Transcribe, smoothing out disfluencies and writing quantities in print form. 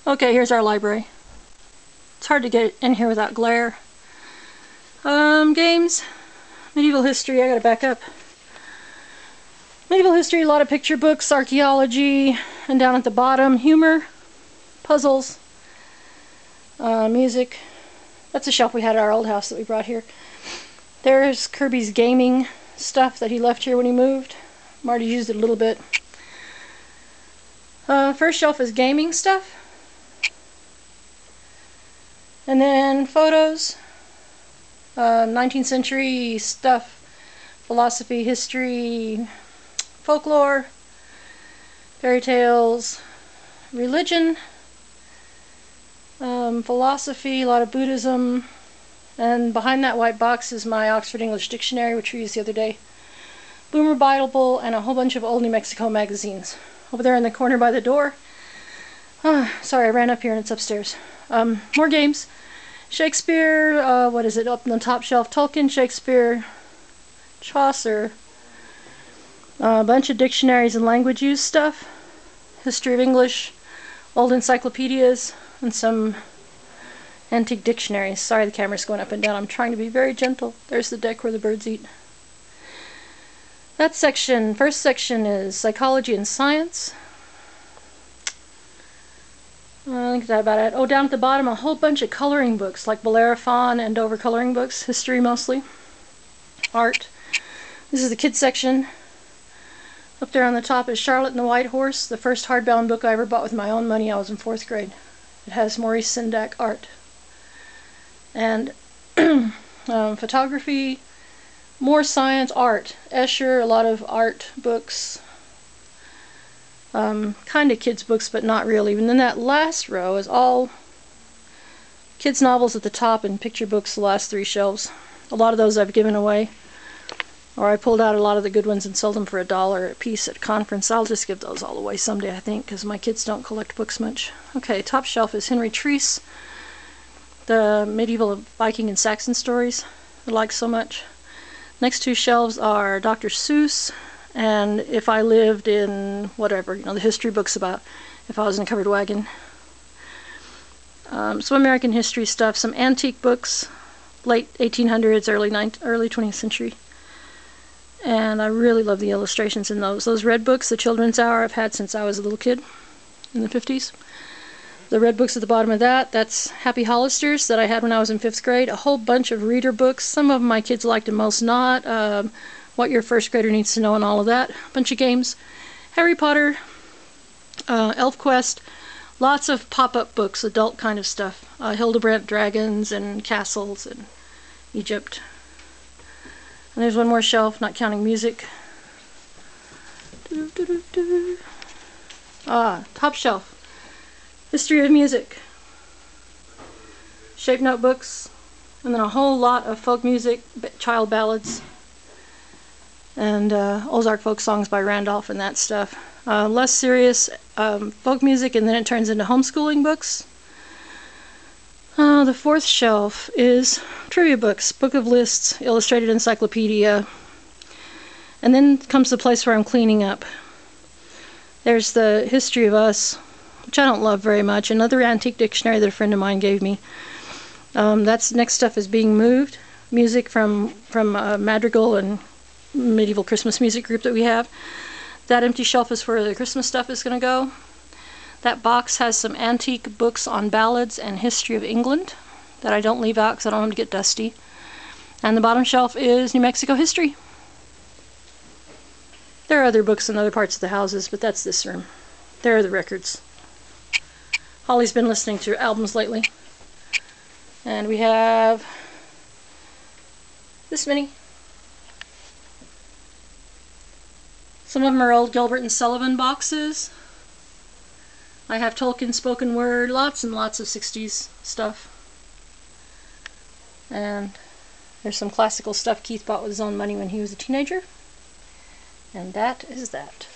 Okay, here's our library. It's hard to get in here without glare. Games. Medieval history, I gotta back up. Medieval history, a lot of picture books, archaeology, and down at the bottom, humor, puzzles, music. That's a shelf we had at our old house that we brought here. There's Kirby's gaming stuff that he left here when he moved. Marty used it a little bit. First shelf is gaming stuff. And then photos, 19th century stuff, philosophy, history, folklore, fairy tales, religion, philosophy, a lot of Buddhism, and behind that white box is my Oxford English Dictionary, which we used the other day, Boomer Bible, and a whole bunch of old New Mexico magazines. Over there in the corner by the door. Sorry, I ran up here and it's upstairs. More games. Shakespeare, what is it, up on the top shelf? Tolkien, Shakespeare, Chaucer, a bunch of dictionaries and language use stuff, history of English, old encyclopedias, and some antique dictionaries. Sorry, the camera's going up and down. I'm trying to be very gentle. There's the deck where the birds eat. That section, first section is psychology and science. I think that's about it. Oh, down at the bottom, a whole bunch of coloring books, like Bellerophon and Dover coloring books, history mostly, art. This is the kids section. Up there on the top is Charlotte and the White Horse, the first hardbound book I ever bought with my own money. I was in 4th grade. It has Maurice Sendak art. And photography, more science, art. Escher, a lot of art books. Kind of kids books, but not really. And then that last row is all kids novels at the top and picture books, the last 3 shelves. A lot of those I've given away. Or I pulled out a lot of the good ones and sold them for $1 a piece at a conference. I'll just give those all away someday, I think, because my kids don't collect books much. Okay, top shelf is Henry Treece, the medieval Viking and Saxon stories I like so much. Next 2 shelves are Dr. Seuss and If I Lived in whatever, you know, the history books about if I was in a covered wagon. Some American history stuff, some antique books, late 1800s, early 20th century. And I really love the illustrations in those. Those red books, the Children's Hour, I've had since I was a little kid in the 50s. The red books at the bottom of that, that's Happy Hollisters that I had when I was in 5th grade. A whole bunch of reader books. Some of them my kids liked and most not. What Your First Grader Needs to Know and all of that. A bunch of games. Harry Potter, Elf Quest. Lots of pop-up books, adult kind of stuff. Hildebrandt dragons and castles and Egypt. And there's one more shelf, not counting music. Top shelf. History of music. Shape notebooks. And then a whole lot of folk music, child ballads. And Ozark folk songs by Randolph and that stuff. Less serious folk music, and then it turns into homeschooling books. The 4th shelf is trivia books, book of lists, illustrated encyclopedia. And then comes the place where I'm cleaning up. There's the History of Us, which I don't love very much. Another antique dictionary that a friend of mine gave me. That's next stuff is being moved. Music from Madrigal and medieval Christmas music group that we have. That empty shelf is where the Christmas stuff is going to go. That box has some antique books on ballads and history of England that I don't leave out because I don't want them to get dusty. And the bottom shelf is New Mexico history. There are other books in other parts of the houses, but that's this room. There are the records. Holly's been listening to albums lately. And we have this many. Some of them are old Gilbert and Sullivan boxes. I have Tolkien spoken word, lots and lots of 60s stuff. And there's some classical stuff Keith bought with his own money when he was a teenager. And that is that.